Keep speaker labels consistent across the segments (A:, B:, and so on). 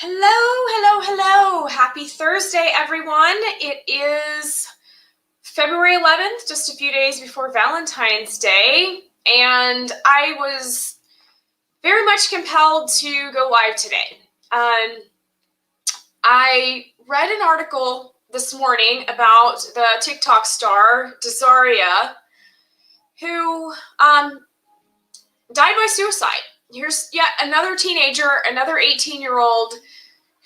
A: Hello. Happy Thursday, everyone. It is February 11th, just a few days before Valentine's Day, and I was very much compelled to go live today. I read an article this morning about the TikTok star, Dazaria, who died by suicide. Here's yet another teenager, another 18-year-old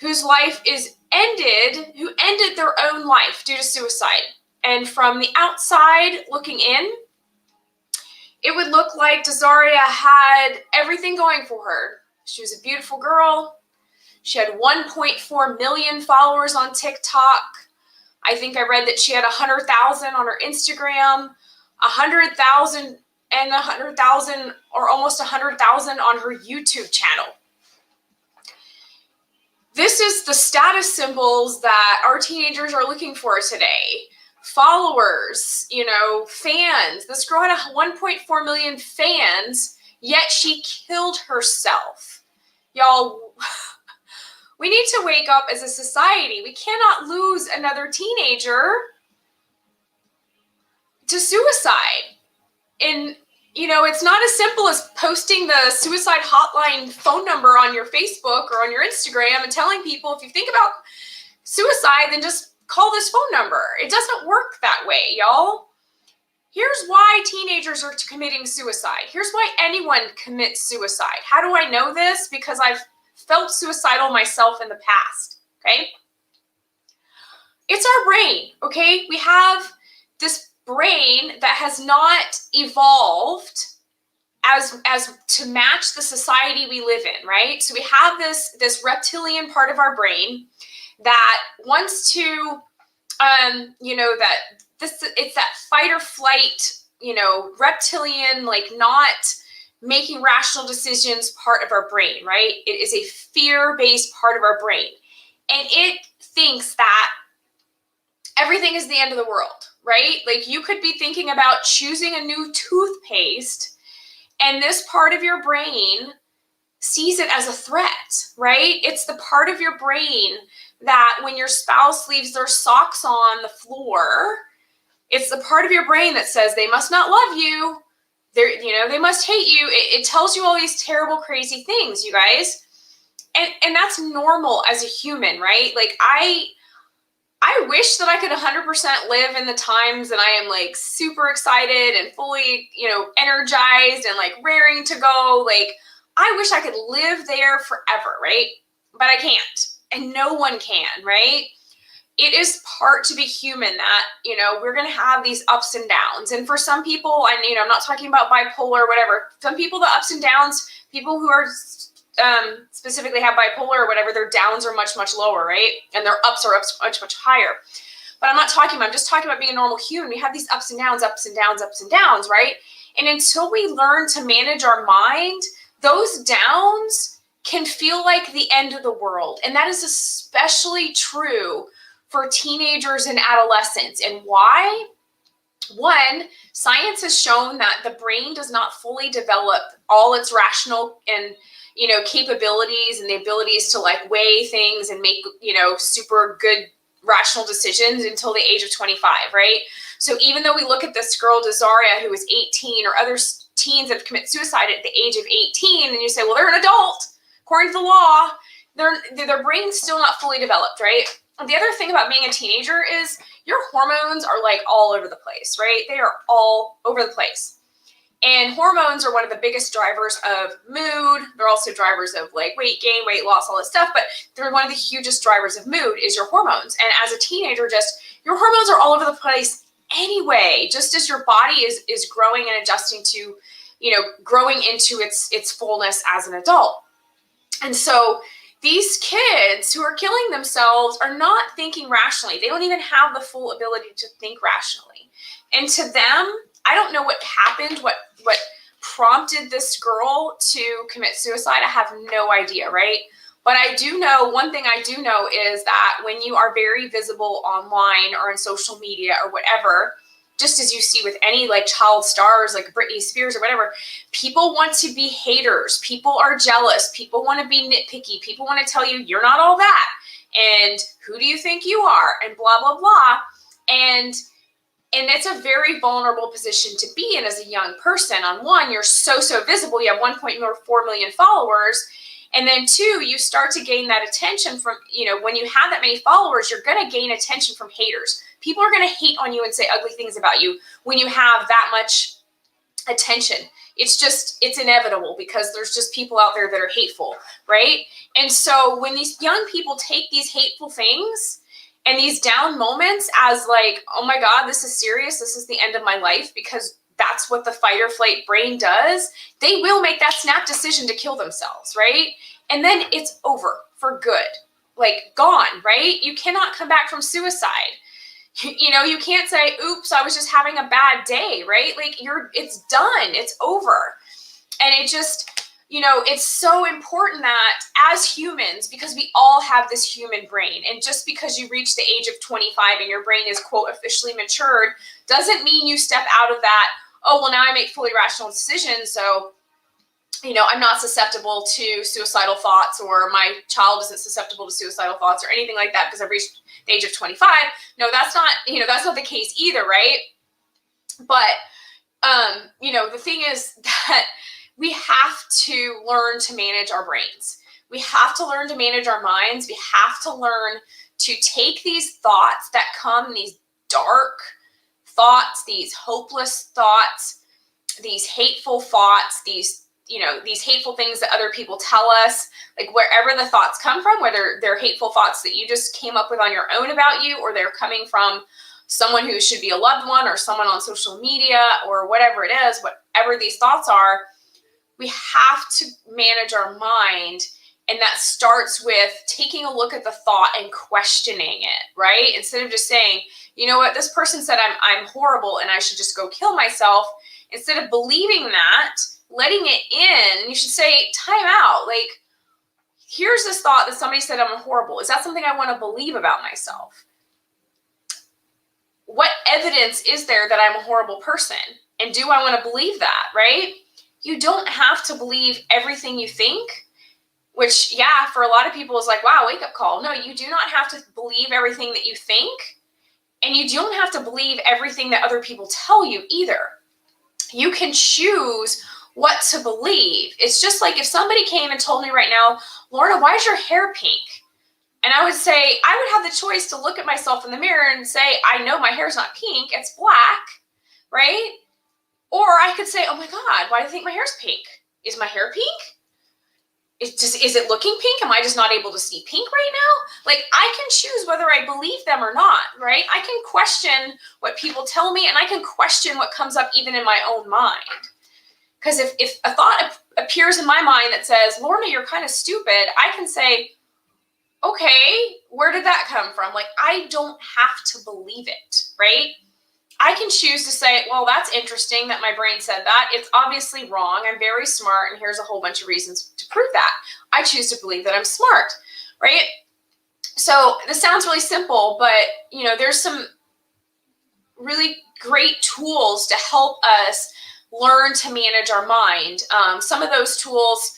A: whose life is who ended their own life due to suicide. And from the outside looking in, it would look like Dazaria had everything going for her. She was a beautiful girl. She had 1.4 million followers on TikTok. I think I read that she had 100,000 on her Instagram, 100,000 and 100,000 or almost 100,000 on her YouTube channel. This is the status symbols that our teenagers are looking for today. Followers, fans. This girl had 1.4 million fans, yet she killed herself. Y'all, we need to wake up as a society. We cannot lose another teenager to suicide. And it's not as simple as posting the suicide hotline phone number on your Facebook or on your Instagram and telling people if you think about suicide, then just call this phone number. It doesn't work that way, y'all. Here's why teenagers are committing suicide. Here's why anyone commits suicide. How do I know this? Because I've felt suicidal myself in the past, okay? It's our brain, okay? We have this brain that has not evolved as to match the society we live in, right? So we have this reptilian part of our brain that wants to it's that fight or flight, reptilian, like not making rational decisions part of our brain, right? It is a fear-based part of our brain, and it thinks that everything is the end of the world, right? Like you could be thinking about choosing a new toothpaste, and this part of your brain sees it as a threat, right? It's the part of your brain that when your spouse leaves their socks on the floor, it's the part of your brain that says they must not love you. They must hate you. It tells you all these terrible, crazy things, you guys. And that's normal as a human, right? Like I wish that I could 100% live in the times that I am like super excited and fully, energized and like raring to go. Like I wish I could live there forever, right? But I can't, and no one can, right? It is part to be human that, we're going to have these ups and downs. And for some people, and, I'm not talking about bipolar or whatever, some people, the ups and downs, people who are specifically have bipolar or whatever, their downs are much, much lower, right? And their ups are much, much higher. But I'm just talking about being a normal human. We have these ups and downs, right? And until we learn to manage our mind, those downs can feel like the end of the world. And that is especially true for teenagers and adolescents. And why? One, science has shown that the brain does not fully develop all its rational and capabilities and the abilities to like weigh things and make, super good rational decisions until the age of 25, right? So even though we look at this girl, Dazaria, who is 18, or other teens that commit suicide at the age of 18, and you say, well, they're an adult, according to the law, their brain's still not fully developed, right? And the other thing about being a teenager is your hormones are like all over the place, right? They are all over the place. And hormones are one of the biggest drivers of mood. They're also drivers of like weight gain, weight loss, all this stuff. But they're one of the hugest drivers of mood is your hormones. And as a teenager, your hormones are all over the place anyway, just as your body is growing and adjusting to, growing into its fullness as an adult. And so these kids who are killing themselves are not thinking rationally. They don't even have the full ability to think rationally. And to them, I don't know what happened, what prompted this girl to commit suicide. I have no idea, right? But one thing I do know is that when you are very visible online or in social media or whatever, just as you see with any like child stars like Britney Spears or whatever, people want to be haters. People are jealous. People want to be nitpicky. People want to tell you you're not all that. And who do you think you are? And blah, blah, blah. And it's a very vulnerable position to be in as a young person. On one, you're so visible. You have 1.4 million followers. And then two, you start to gain that attention from, when you have that many followers, you're going to gain attention from haters. People are going to hate on you and say ugly things about you when you have that much attention. It's inevitable because there's just people out there that are hateful, right? And so when these young people take these hateful things and these down moments as like, oh my God, this is serious. This is the end of my life, because that's what the fight or flight brain does. They will make that snap decision to kill themselves, right? And then it's over for good, like gone, right? You cannot come back from suicide. You can't say, oops, I was just having a bad day, right? Like it's done, it's over. And it just, it's so important that as humans, because we all have this human brain, and just because you reach the age of 25 and your brain is, quote, officially matured, doesn't mean you step out of that, oh, well, now I make fully rational decisions, so, I'm not susceptible to suicidal thoughts, or my child isn't susceptible to suicidal thoughts or anything like that because I've reached the age of 25. No, that's not, that's not the case either, right? But, the thing is that we have to learn to manage our brains. We have to learn to manage our minds. We have to learn to take these thoughts that come, these dark thoughts, these hopeless thoughts, these hateful thoughts, these hateful things that other people tell us, like wherever the thoughts come from, whether they're hateful thoughts that you just came up with on your own about you, or they're coming from someone who should be a loved one, or someone on social media, or whatever it is, whatever these thoughts are, we have to manage our mind. And that starts with taking a look at the thought and questioning it, right? Instead of just saying, you know what, this person said I'm horrible and I should just go kill myself. Instead of believing that, letting it in, you should say, time out. Like, here's this thought that somebody said I'm horrible. Is that something I want to believe about myself? What evidence is there that I'm a horrible person? And do I want to believe that, right? You don't have to believe everything you think, which, yeah, for a lot of people is like, wow, wake up call. No, you do not have to believe everything that you think. And you don't have to believe everything that other people tell you either. You can choose what to believe. It's just like if somebody came and told me right now, Lorna, why is your hair pink? And I would say, I would have the choice to look at myself in the mirror and say, I know my hair's not pink, it's black, right? Or I could say, oh my God, why do you think my hair's pink? Is my hair pink? Is it looking pink? Am I just not able to see pink right now? Like, I can choose whether I believe them or not, right? I can question what people tell me, and I can question what comes up even in my own mind. Because if a thought appears in my mind that says, Lorna, you're kind of stupid, I can say, okay, where did that come from? Like, I don't have to believe it, right? I can choose to say, well, that's interesting that my brain said that. It's obviously wrong. I'm very smart, and here's a whole bunch of reasons to prove that. I choose to believe that I'm smart, right? So this sounds really simple, but, there's some really great tools to help us learn to manage our mind. Some of those tools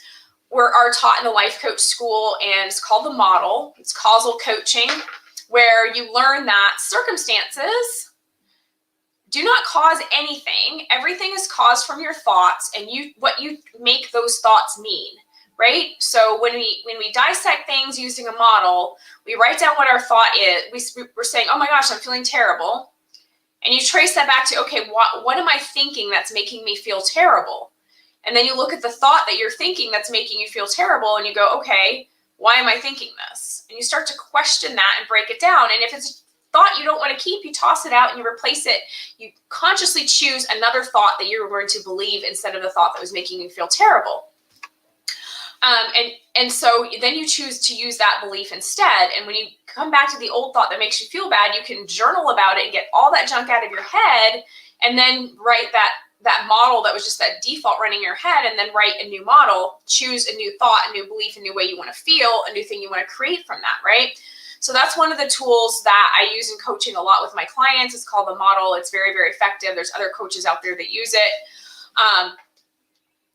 A: are taught in the Life Coach School, and it's called the model. It's causal coaching, where you learn that circumstances do not cause anything. Everything is caused from your thoughts and what you make those thoughts mean, right? So when we dissect things using a model, we write down what our thought is. We're saying, oh my gosh, I'm feeling terrible. And you trace that back to, okay, what am I thinking that's making me feel terrible? And then you look at the thought that you're thinking that's making you feel terrible, and you go, okay, why am I thinking this? And you start to question that and break it down. And if it's a thought you don't want to keep, you toss it out and you replace it. You consciously choose another thought that you're going to believe instead of the thought that was making you feel terrible. And so then you choose to use that belief instead. And when you come back to the old thought that makes you feel bad, you can journal about it and get all that junk out of your head, and then write that model that was just that default running in your head, and then write a new model, choose a new thought, a new belief, a new way you want to feel, a new thing you want to create from that, right? So that's one of the tools that I use in coaching a lot with my clients. It's called the model. It's very, very effective. There's other coaches out there that use it.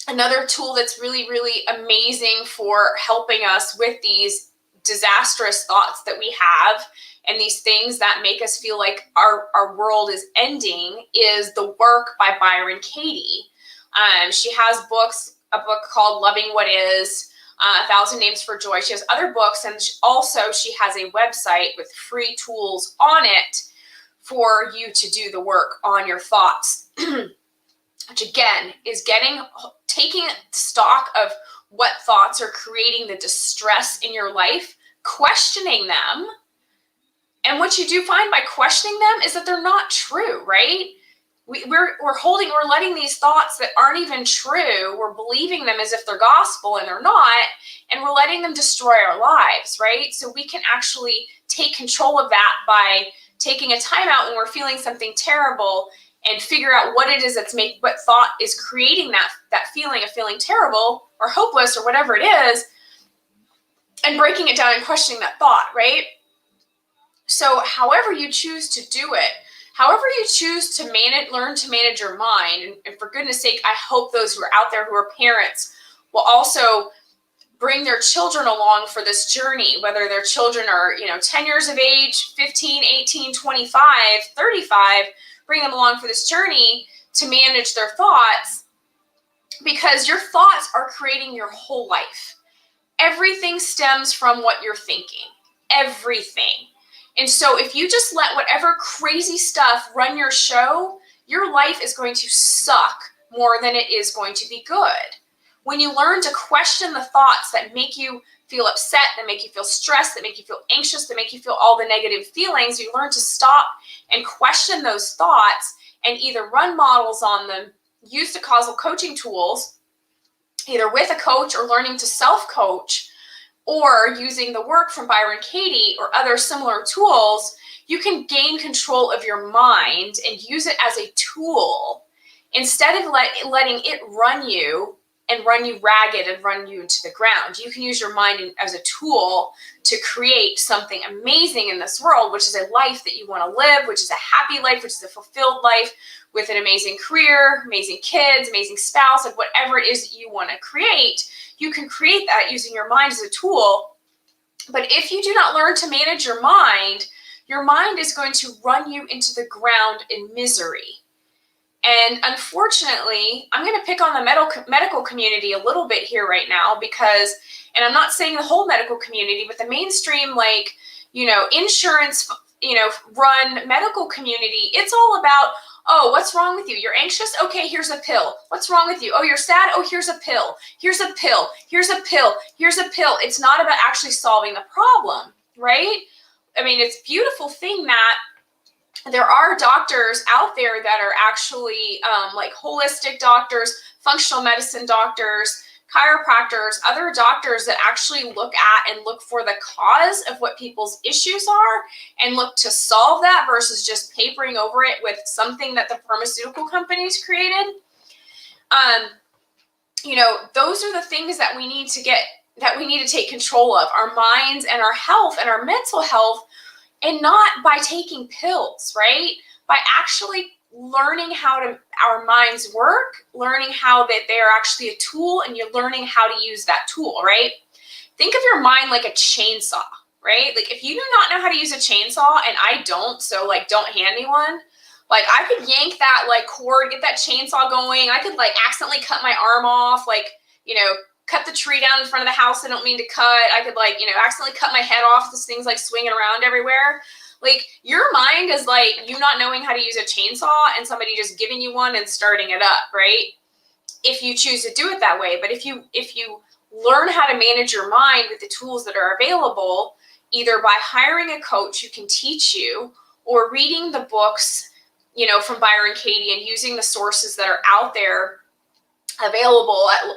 A: Another tool that's really, really amazing for helping us with these disastrous thoughts that we have and these things that make us feel like our world is ending is the work by Byron Katie. She has a book called Loving What Is, 1,000 Names for Joy. She has other books, and she has a website with free tools on it for you to do the work on your thoughts, which again is taking stock of what thoughts are creating the distress in your life, questioning them. And what you do find by questioning them is that they're not true, right? We're letting these thoughts that aren't even true, we're believing them as if they're gospel and they're not, and we're letting them destroy our lives, right? So we can actually take control of that by taking a time out when we're feeling something terrible and figure out what it is what thought is creating that feeling of feeling terrible or hopeless or whatever it is, and breaking it down and questioning that thought, right? So however you choose to do it, however you choose to learn to manage your mind, and for goodness sake, I hope those who are out there who are parents will also bring their children along for this journey, whether their children are, 10 years of age, 15, 18, 25, 35, bring them along for this journey to manage their thoughts, because your thoughts are creating your whole life. Everything stems from what you're thinking. Everything. And so if you just let whatever crazy stuff run your show, your life is going to suck more than it is going to be good. When you learn to question the thoughts that make you feel upset, that make you feel stressed, that make you feel anxious, that make you feel all the negative feelings, you learn to stop and question those thoughts and either run models on them, use the causal coaching tools, either with a coach or learning to self-coach, or using the work from Byron Katie or other similar tools. You can gain control of your mind and use it as a tool instead of letting it run you and run you ragged and run you into the ground. You can use your mind as a tool to create something amazing in this world, which is a life that you want to live, which is a happy life, which is a fulfilled life with an amazing career, amazing kids, amazing spouse, like whatever it is that you want to create. You can create that using your mind as a tool. But if you do not learn to manage your mind is going to run you into the ground in misery. And unfortunately, I'm going to pick on the medical community a little bit here right now because, and I'm not saying the whole medical community, but the mainstream, insurance, run medical community, it's all about, oh, what's wrong with you? You're anxious? Okay, here's a pill. What's wrong with you? Oh, you're sad? Oh, here's a pill. Here's a pill. Here's a pill. Here's a pill. It's not about actually solving the problem, right? I mean, it's a beautiful thing that there are doctors out there that are actually like holistic doctors, functional medicine doctors, chiropractors, other doctors that actually look for the cause of what people's issues are and look to solve that versus just papering over it with something that the pharmaceutical companies created. Those are the things that we need to take control of, our minds and our health and our mental health, and not by taking pills, right? By actually learning how our minds work, learning how that they are actually a tool, and you're learning how to use that tool, right? Think of your mind like a chainsaw, right? Like if you do not know how to use a chainsaw, and I don't, so don't hand me one. Like I could yank that cord, get that chainsaw going. I could accidentally cut my arm off, cut the tree down in front of the house I don't mean to cut. I could accidentally cut my head off. This thing's swinging around everywhere. Your mind is you not knowing how to use a chainsaw and somebody just giving you one and starting it up, right? If you choose to do it that way. But if you learn how to manage your mind with the tools that are available, either by hiring a coach who can teach you or reading the books, from Byron Katie and using the sources that are out there available at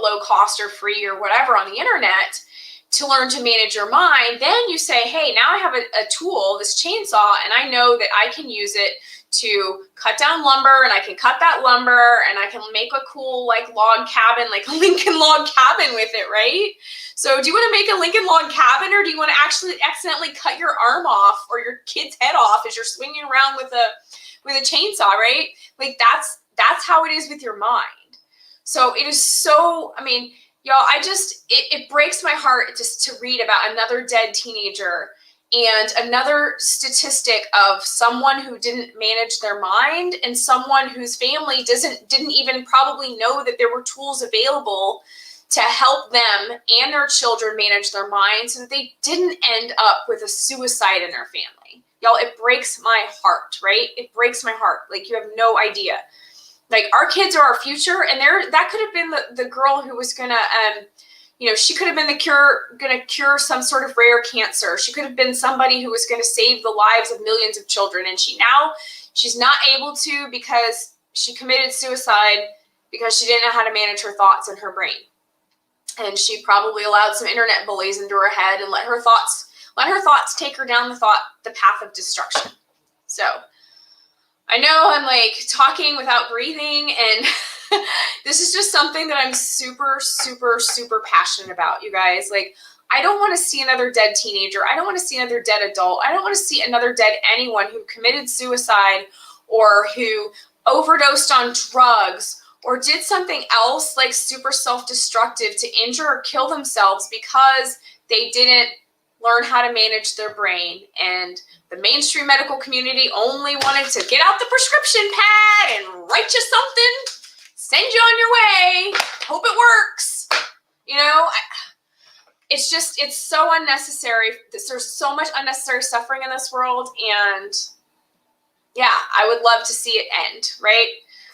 A: low cost or free or whatever on the internet to learn to manage your mind, then you say, hey, now I have a tool, this chainsaw, and I know that I can use it to cut down lumber, and I can cut that lumber and I can make a cool like log cabin, like a Lincoln log cabin with it, right? So do you want to make a Lincoln log cabin, or do you want to actually accidentally cut your arm off or your kid's head off as you're swinging around with a chainsaw, right? Like that's how it is with your mind. So it is so, I mean, y'all, it breaks my heart just to read about another dead teenager and another statistic of someone who didn't manage their mind and someone whose family didn't even probably know that there were tools available to help them and their children manage their minds so that they didn't end up with a suicide in their family. Y'all, it breaks my heart, right? It breaks my heart. Like, you have no idea. Like, our kids are our future, and that could have been the girl who was gonna, she could have been gonna cure some sort of rare cancer. She could have been somebody who was gonna save the lives of millions of children, and she's not able to because she committed suicide because she didn't know how to manage her thoughts and her brain. And she probably allowed some internet bullies into her head and let her thoughts take her down the path of destruction. So I know I'm like talking without breathing, and this is just something that I'm super, super, super passionate about, you guys. Like, I don't want to see another dead teenager. I don't want to see another dead adult. I don't want to see another dead anyone who committed suicide or who overdosed on drugs or did something else like super self-destructive to injure or kill themselves because they didn't learn how to manage their brain. And the mainstream medical community only wanted to get out the prescription pad and write you something, send you on your way, hope it works. It's so unnecessary. There's so much unnecessary suffering in this world. And yeah, I would love to see it end, right?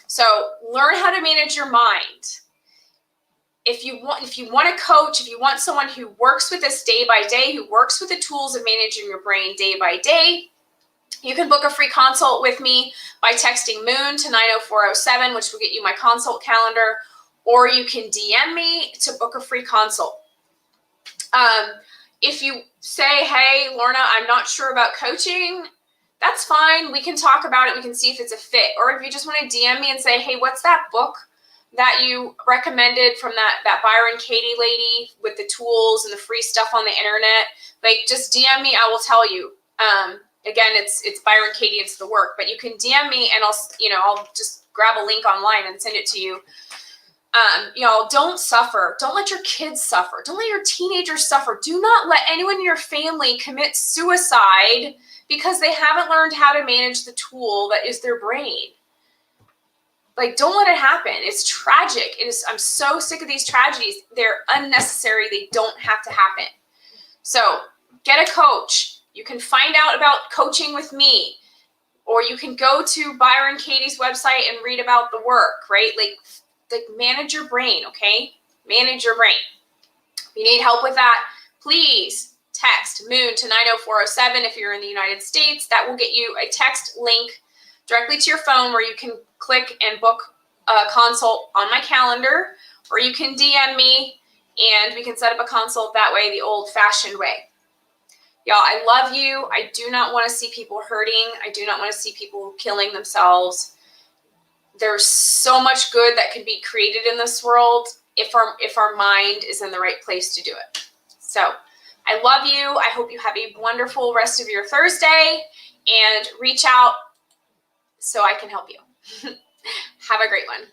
A: So learn how to manage your mind. If you want a coach, if you want someone who works with this day by day, who works with the tools of managing your brain day by day, you can book a free consult with me by texting MOON to 90407, which will get you my consult calendar, or you can DM me to book a free consult. If you say, hey, Lorna, I'm not sure about coaching, that's fine. We can talk about it. We can see if it's a fit. Or if you just want to DM me and say, hey, what's that book that you recommended from that Byron Katie lady with the tools and the free stuff on the internet? Like, just DM me. I will tell you. Again, it's Byron Katie. It's the work. But you can DM me, and I'll just grab a link online and send it to you. Don't suffer. Don't let your kids suffer. Don't let your teenagers suffer. Do not let anyone in your family commit suicide because they haven't learned how to manage the tool that is their brain. Like, don't let it happen. It's tragic. I'm so sick of these tragedies. They're unnecessary. They don't have to happen. So get a coach. You can find out about coaching with me, or you can go to Byron Katie's website and read about the work, right? Like manage your brain, okay? Manage your brain. If you need help with that, please text MOON to 90407 if you're in the United States. That will get you a text link directly to your phone where you can click and book a consult on my calendar, or you can DM me and we can set up a consult that way, the old-fashioned way. Y'all, I love you. I do not want to see people hurting. I do not want to see people killing themselves. There's so much good that can be created in this world if our mind is in the right place to do it. So I love you. I hope you have a wonderful rest of your Thursday, and reach out so I can help you. Have a great one.